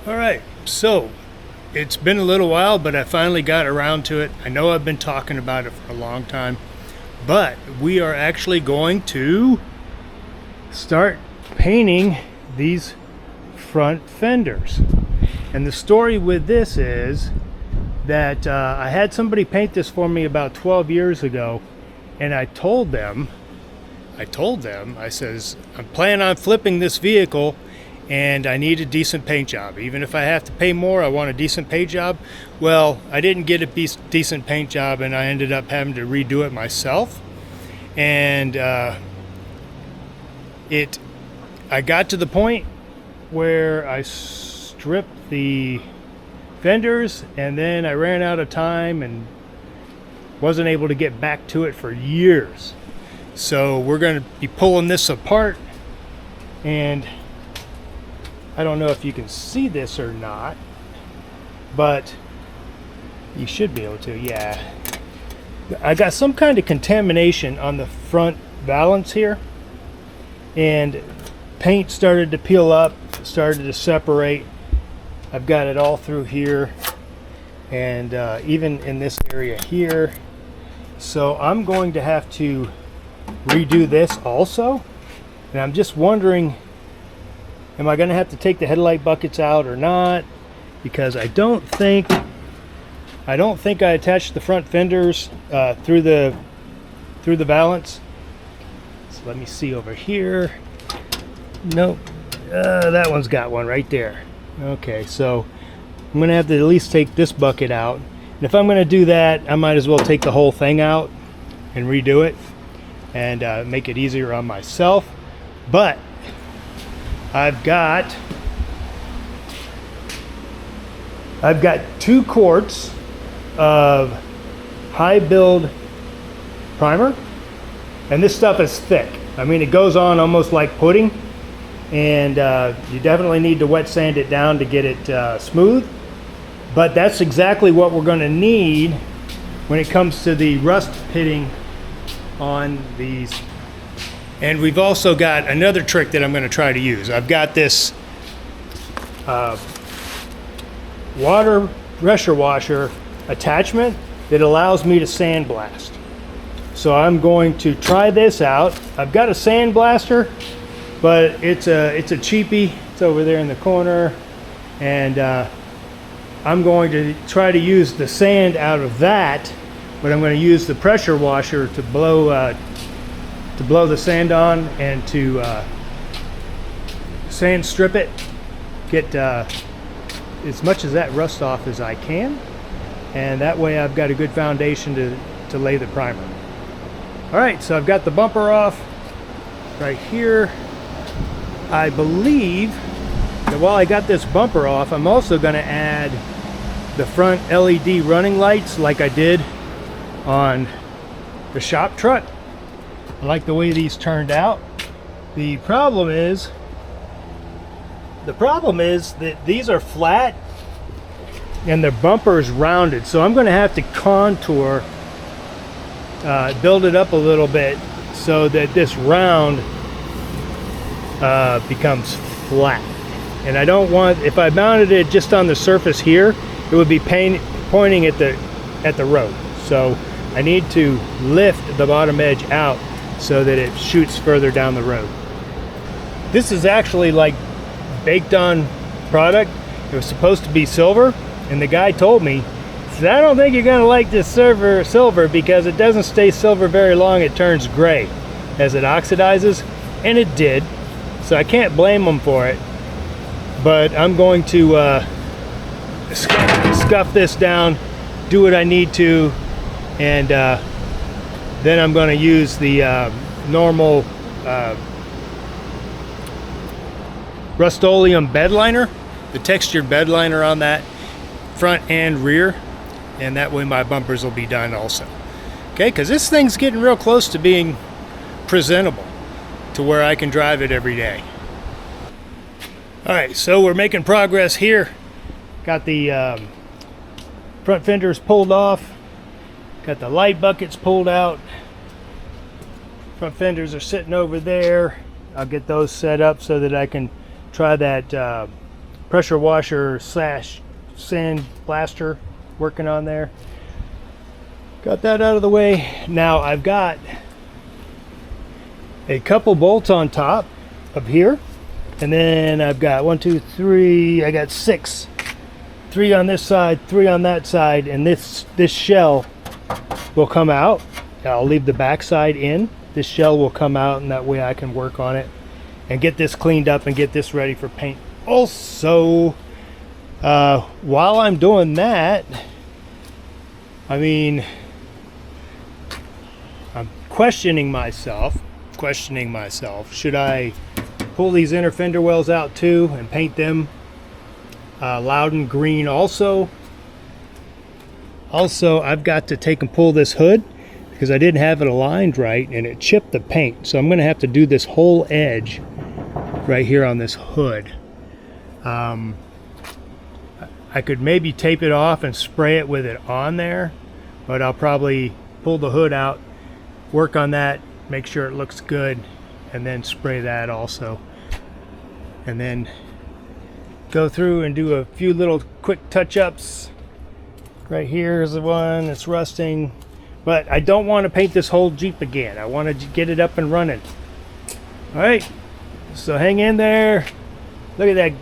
All right, so it's been a little while, but I finally got around to it. I know I've been talking about it for a long time, but we are actually going to start painting these front fenders. And the story with this is that I had somebody paint this for me about 12 years ago, and I told them, I says, I'm planning on flipping this vehicle and I need a decent paint job. Even if I have to pay more, I want a decent paint job. Well, I didn't get a decent paint job, and I ended up having to redo it myself. And I got to the point where I stripped the fenders, and then I ran out of time and wasn't able to get back to it for years. So we're going to be pulling this apart, and I don't know if you can see this or not, but you should be able to. Yeah, I got some kind of contamination on the front valance here, and paint started to peel up, started to separate. I've got it all through here, and even in this area here. So I'm going to have to redo this also, and I'm just wondering, am I going to have to take the headlight buckets out or not? Because I don't think I attached the front fenders through the valance. So let me see over here. Nope, that one's got one right there. Okay, so I'm going to have to at least take this bucket out. And if I'm going to do that, I might as well take the whole thing out and redo it and make it easier on myself. But I've got 2 quarts of high build primer, and this stuff is thick. I mean, it goes on almost like pudding, and you definitely need to wet sand it down to get it smooth. But that's exactly what we're going to need when it comes to the rust pitting on these. And we've also got another trick that I'm going to try to use. I've got this water pressure washer attachment that allows me to sandblast. So I'm going to try this out. I've got a sandblaster, but it's a cheapie. It's over there in the corner, and I'm going to try to use the sand out of that, but I'm going to use the pressure washer to blow the sand on and to sand strip it, get as much of that rust off as I can, and that way I've got a good foundation to lay the primer. Alright, so I've got the bumper off right here. I believe that while I got this bumper off, I'm also going to add the front LED running lights like I did on the shop truck. I like the way these turned out. The problem is that these are flat and the bumper is rounded, so I'm going to have to contour, build it up a little bit so that this round becomes flat. And I don't want, if I mounted it just on the surface here, it would be pointing at the road. So I need to lift the bottom edge out so that it shoots further down the road. This is actually like baked on product. It was supposed to be silver, and the guy told me, he said, I don't think you're gonna like this silver because it doesn't stay silver very long. It turns gray as it oxidizes, and it did. So I can't blame him for it. But I'm going to scuff this down, do what I need to, and then I'm going to use the normal Rust-Oleum bed liner, the textured bed liner on that front and rear, and that way my bumpers will be done also. Okay, because this thing's getting real close to being presentable to where I can drive it every day. Alright, so we're making progress here. Got the front fenders pulled off, got the light buckets pulled out, front fenders are sitting over there. I'll get those set up so that I can try that pressure washer slash sand blaster working on there. Got that out of the way. Now I've got a couple bolts on top of here, and then I've got 1, 2, 3, I got 6. 3 on this side, 3 on that side, and this shell will come out. I'll leave the back side in. This shell will come out, and that way I can work on it and get this cleaned up and get this ready for paint. Also, while I'm doing that, I mean, I'm questioning myself, should I pull these inner fender wells out too and paint them Loudon green also? I've got to take and pull this hood because I didn't have it aligned right and it chipped the paint. So I'm going to have to do this whole edge right here on this hood. I could maybe tape it off and spray it with it on there, but I'll probably pull the hood out, work on that, make sure it looks good, and then spray that also. And then go through and do a few little quick touch-ups. Right here is the one that's rusting, but I don't want to paint this whole Jeep again. I want to get it up and running. All right, so hang in there. Look at that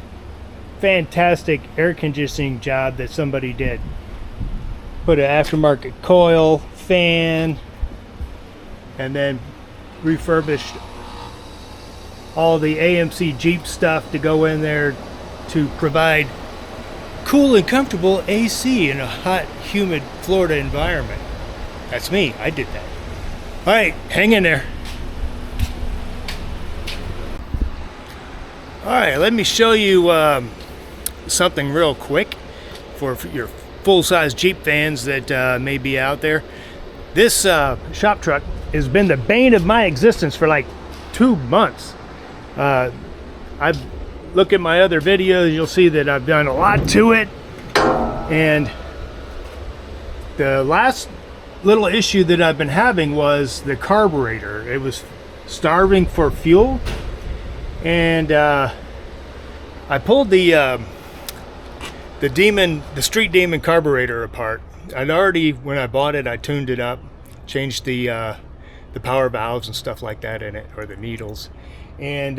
fantastic air conditioning job that somebody did. Put an aftermarket coil, fan, and then refurbished all the AMC Jeep stuff to go in there to provide cool and comfortable AC in a hot, humid Florida environment. That's me. I did that. All right, hang in there. All right, let me show you something real quick for your full-size Jeep fans that may be out there. This shop truck has been the bane of my existence for like 2 months. I've look at my other videos, you'll see that I've done a lot to it, and the last little issue that I've been having was the carburetor. It was starving for fuel, and I pulled the Street Demon carburetor apart. I'd already, when I bought it, I tuned it up, changed the power valves and stuff like that in it, or the needles, and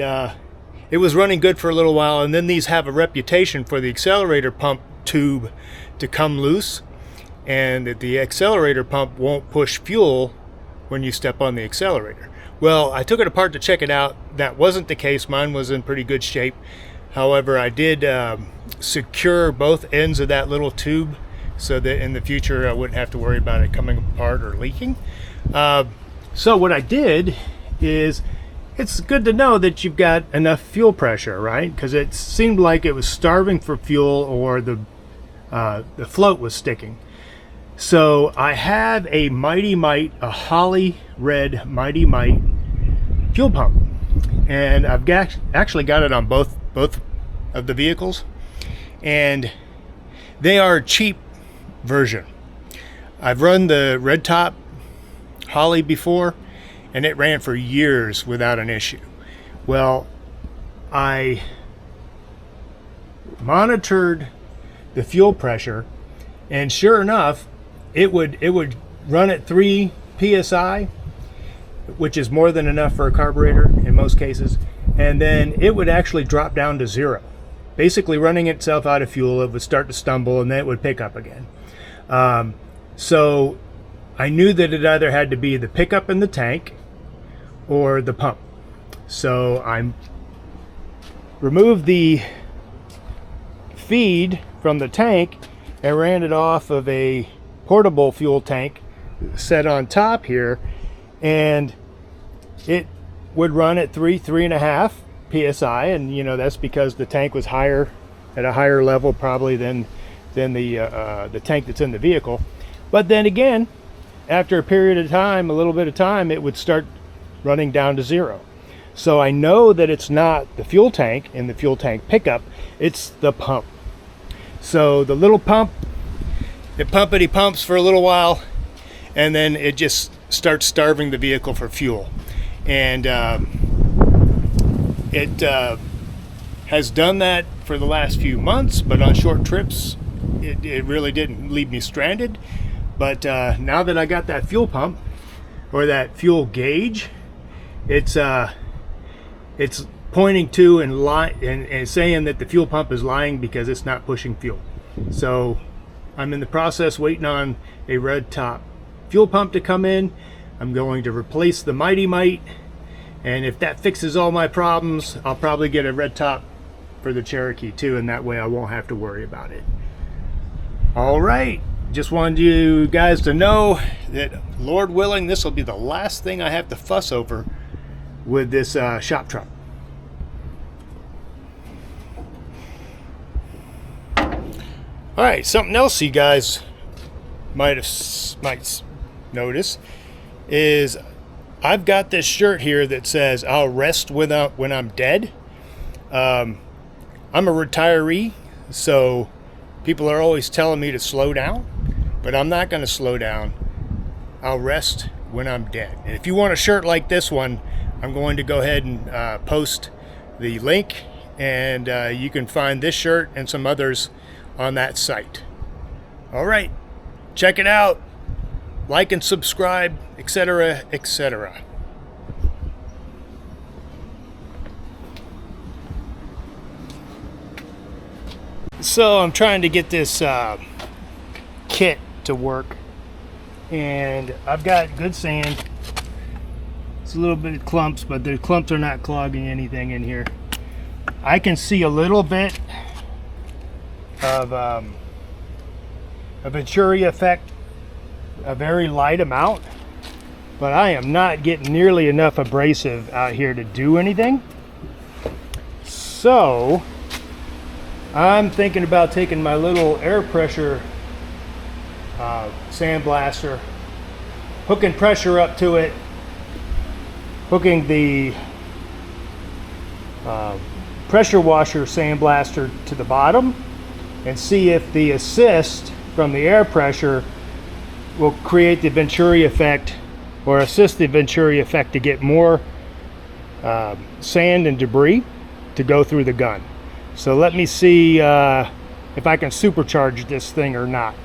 it was running good for a little while, and then these have a reputation for the accelerator pump tube to come loose, and that the accelerator pump won't push fuel when you step on the accelerator. Well, I took it apart to check it out. That wasn't the case. Mine was in pretty good shape. However, I did secure both ends of that little tube so that in the future I wouldn't have to worry about it coming apart or leaking. So what I did is, it's good to know that you've got enough fuel pressure, right? Because it seemed like it was starving for fuel, or the float was sticking. So I have a Mighty Mite, a Holly Red Mighty Mite fuel pump, and I've actually got it on both of the vehicles, and they are a cheap version. I've run the red top Holly before, and it ran for years without an issue. Well, I monitored the fuel pressure, and sure enough, it would run at 3 psi, which is more than enough for a carburetor in most cases, and then it would actually drop down to 0. Basically running itself out of fuel, it would start to stumble, and then it would pick up again. So I knew that it either had to be the pickup in the tank or the pump. So I removed the feed from the tank and ran it off of a portable fuel tank set on top here, and it would run at 3.5 psi, and you know, that's because the tank was higher, at a higher level probably than the tank that's in the vehicle. But then again, after a period of time, a little bit of time, it would start running down to 0. So I know that it's not the fuel tank and the fuel tank pickup, it's the pump. So the little pump, it pumpity pumps for a little while, and then it just starts starving the vehicle for fuel. And it has done that for the last few months, but on short trips it really didn't leave me stranded. But now that I got that fuel pump, or that fuel gauge, it's pointing to and saying that the fuel pump is lying because it's not pushing fuel. So I'm in the process waiting on a red top fuel pump to come in. I'm going to replace the Mighty Mite, and if that fixes all my problems, I'll probably get a red top for the Cherokee too, and that way I won't have to worry about it. All right, just wanted you guys to know that, Lord willing, this will be the last thing I have to fuss over with this shop truck. All right, something else you guys might notice is I've got this shirt here that says I'll rest when I'm dead. I'm a retiree, so people are always telling me to slow down, but I'm not going to slow down. I'll rest when I'm dead. And if you want a shirt like this one, I'm going to go ahead and post the link, and you can find this shirt and some others on that site. All right, check it out. Like and subscribe, etc., etc. So I'm trying to get this kit to work, and I've got good sand. It's a little bit of clumps, but the clumps are not clogging anything in here. I can see a little bit of a Venturi effect, a very light amount, but I am not getting nearly enough abrasive out here to do anything. So I'm thinking about taking my little air pressure sandblaster, hooking pressure up to it, hooking the pressure washer sandblaster to the bottom, and see if the assist from the air pressure will create the Venturi effect, or assist the Venturi effect to get more sand and debris to go through the gun. So let me see if I can supercharge this thing or not.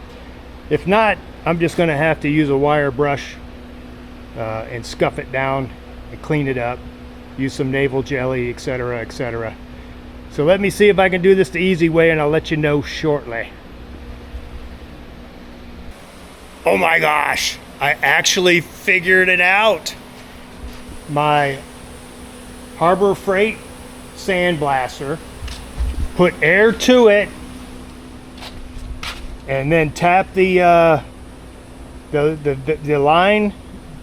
If not, I'm just going to have to use a wire brush and scuff it down and clean it up, use some navel jelly, etc., etc. So let me see if I can do this the easy way, and I'll let you know shortly. Oh my gosh, I actually figured it out. My Harbor Freight sandblaster, put air to it, and then tap the line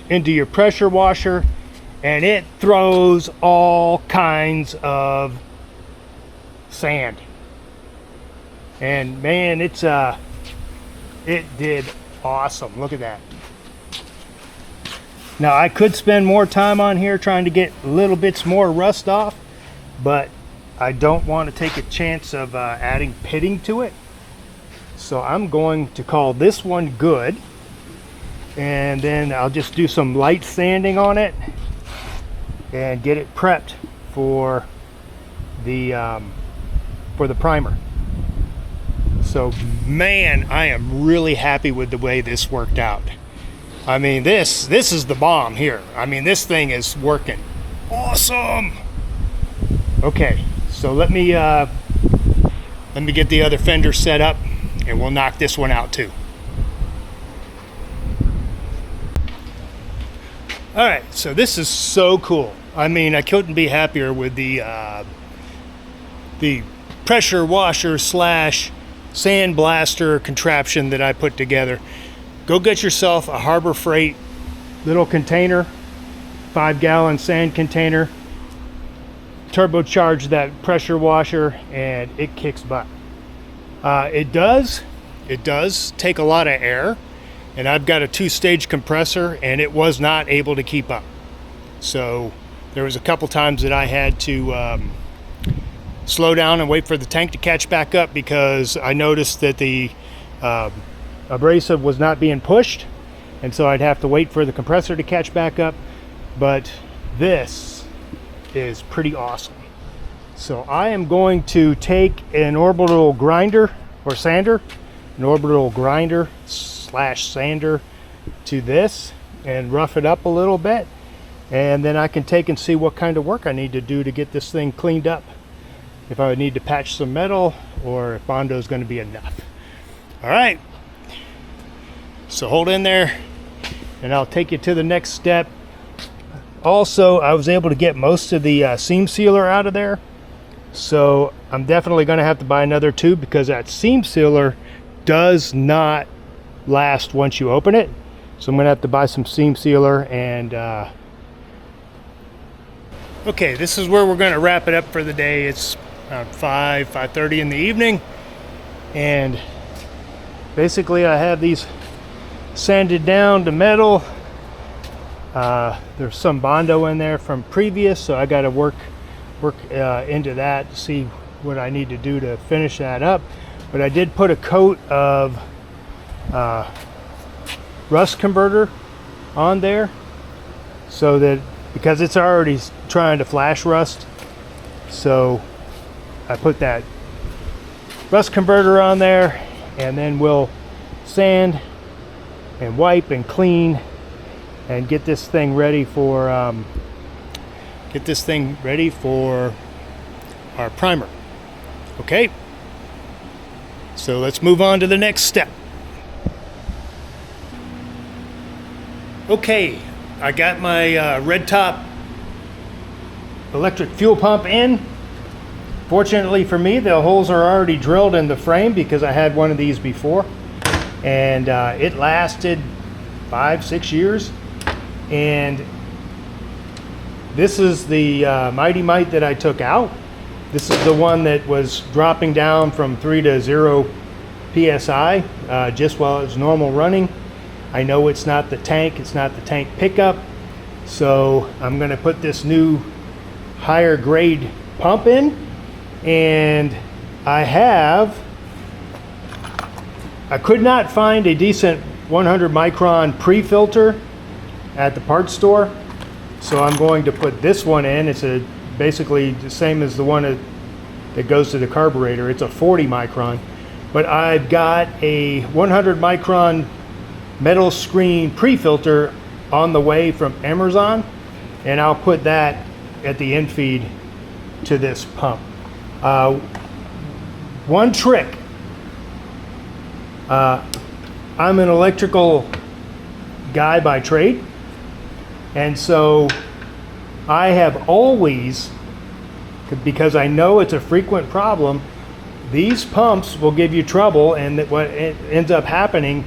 into your pressure washer, and it throws all kinds of sand. And man, it did awesome. Look at that. Now I could spend more time on here trying to get little bits more rust off, but I don't want to take a chance of adding pitting to it. So I'm going to call this one good, and then I'll just do some light sanding on it and get it prepped for the primer. So man, I am really happy with the way this worked out. I mean, this is the bomb here. I mean, this thing is working awesome. Okay, so let me get the other fender set up, and we'll knock this one out too. All right, so this is so cool. I mean, I couldn't be happier with the pressure washer slash sandblaster contraption that I put together. Go get yourself a Harbor Freight little container, 5-gallon sand container, turbocharge that pressure washer, and it kicks butt. It does take a lot of air, and I've got a 2-stage compressor, and it was not able to keep up. So there was a couple times that I had to slow down and wait for the tank to catch back up, because I noticed that the abrasive was not being pushed, and so I'd have to wait for the compressor to catch back up. But this is pretty awesome. So I am going to take an orbital grinder or sander, an orbital grinder slash sander to this and rough it up a little bit, and then I can take and see what kind of work I need to do to get this thing cleaned up. If I would need to patch some metal or if Bondo is going to be enough. All right, so hold in there and I'll take you to the next step. Also, I was able to get most of the seam sealer out of there, so I'm definitely going to have to buy another tube because that seam sealer does not last once you open it. So I'm going to have to buy some seam sealer. And okay, this is where we're going to wrap it up for the day. It's 5:30 in the evening, and basically I have these sanded down to metal. There's some Bondo in there from previous, so I got to work into that to see what I need to do to finish that up. But I did put a coat of rust converter on there, so that because it's already trying to flash rust, so I put that rust converter on there, and then we'll sand and wipe and clean and get this thing ready for our primer. Okay, so let's move on to the next step. Okay, I got my red top electric fuel pump in. Fortunately for me, the holes are already drilled in the frame because I had one of these before, and it lasted 5-6 years. And this is the Mighty Mite that I took out. This is the one that was dropping down from 3 to 0 psi just while it was normal running. I know it's not the tank pickup, so I'm going to put this new higher grade pump in. And I could not find a decent 100 micron pre-filter at the parts store, so I'm going to put this one in. It's basically the same as the one that goes to the carburetor. It's a 40 micron, but I've got a 100 micron metal screen pre-filter on the way from Amazon, and I'll put that at the end feed to this pump. One trick, I'm an electrical guy by trade, and so I have always, because I know it's a frequent problem, these pumps will give you trouble, and that what ends up happening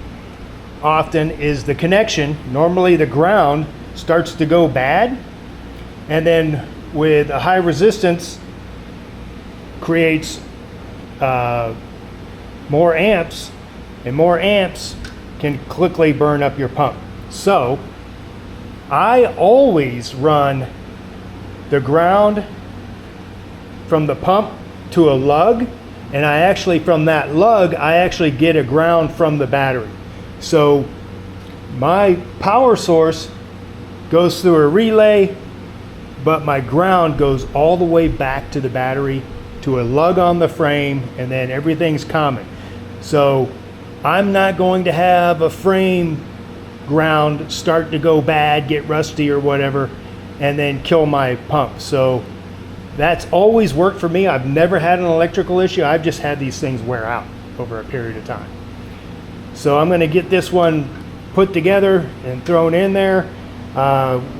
often is the connection, normally the ground, starts to go bad, and then with a high resistance creates more amps, and more amps can quickly burn up your pump. So I always run the ground from the pump to a lug, and I actually, from that lug, I actually get a ground from the battery. So my power source goes through a relay, but my ground goes all the way back to the battery, to a lug on the frame, and then everything's common. So I'm not going to have a frame ground start to go bad, get rusty or whatever, and then kill my pump. So that's always worked for me. I've never had an electrical issue. I've just had these things wear out over a period of time. So I'm going to get this one put together and thrown in there.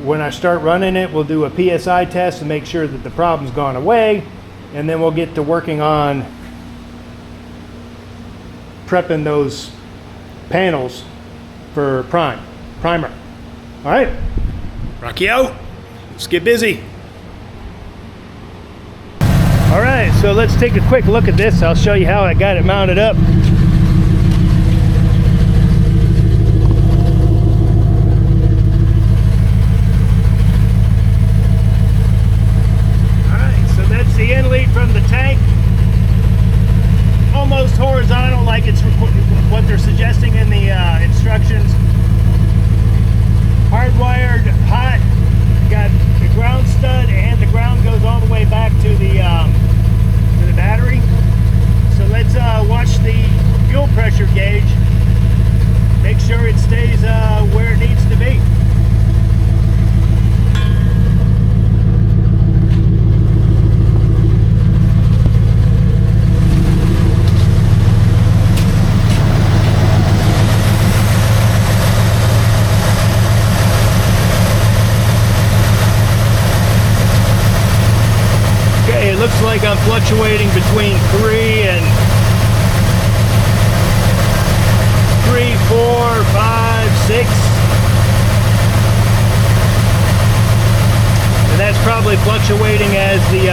When I start running it, we'll do a PSI test to make sure that the problem's gone away, and then we'll get to working on prepping those panels for primer. All right, Rocky out. Let's get busy. All right, so let's take a quick look at this. I'll show you how I got it mounted up. All right, so that's the end lead from the tank. Almost horizontal, like it's what they're suggesting in the instructions. Hardwired, hot. Got ground stud, and the ground goes all the way back to the battery. So let's watch the fuel pressure gauge. Make sure it stays where it needs to be. Okay, it looks like I'm fluctuating between 3, 4, 5, 6. And that's probably fluctuating as the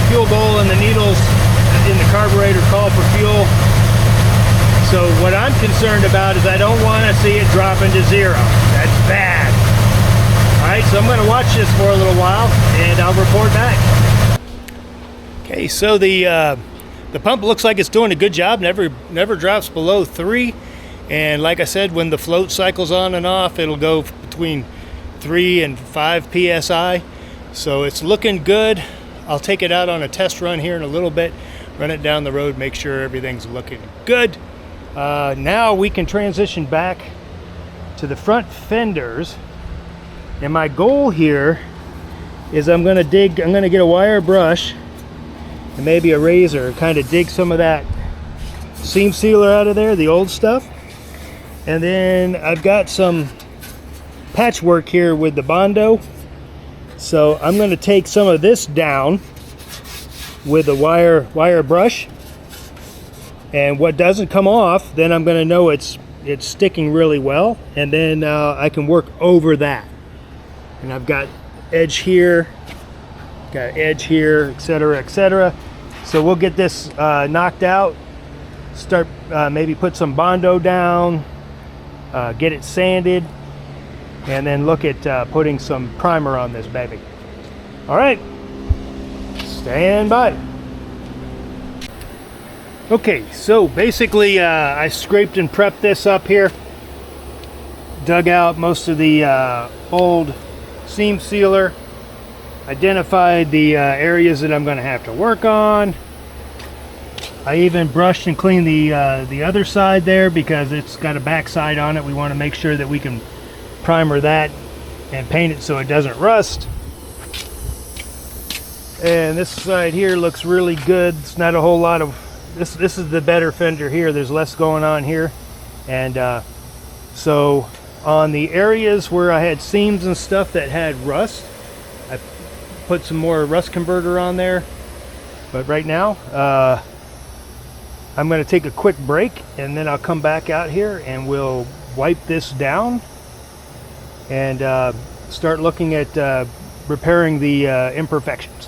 fuel bowl and the needles in the carburetor call for fuel. So what I'm concerned about is I don't want to see it drop into 0. That's bad. Alright, so I'm going to watch this for a little while and I'll report back. Okay, so the pump looks like it's doing a good job, never drops below 3. And like I said, when the float cycles on and off, it'll go between 3 and 5 psi. So it's looking good. I'll take it out on a test run here in a little bit, run it down the road, make sure everything's looking good. Now we can transition back to the front fenders. And my goal here is I'm gonna get a wire brush and maybe a razor, kind of dig some of that seam sealer out of there, the old stuff. And then I've got some patchwork here with the Bondo. So I'm going to take some of this down with a wire brush. And what doesn't come off, then I'm going to know it's sticking really well. And then I can work over that. And I've got edge here, got edge here, etc., etc. So we'll get this knocked out. Start maybe put some Bondo down. Get it sanded, and then look at putting some primer on this baby. All right, stand by. Okay, so basically I scraped and prepped this up here, dug out most of the old seam sealer, identified the areas that I'm going to have to work on. I even brushed and cleaned the other side there because it's got a back side on it. We want to make sure that we can primer that and paint it so it doesn't rust. And this side here looks really good. It's not a whole lot of this is the better fender here. There's less going on here. And so on the areas where I had seams and stuff that had rust, I put some more rust converter on there. But right now I'm going to take a quick break, and then I'll come back out here and we'll wipe this down and start looking at repairing the imperfections.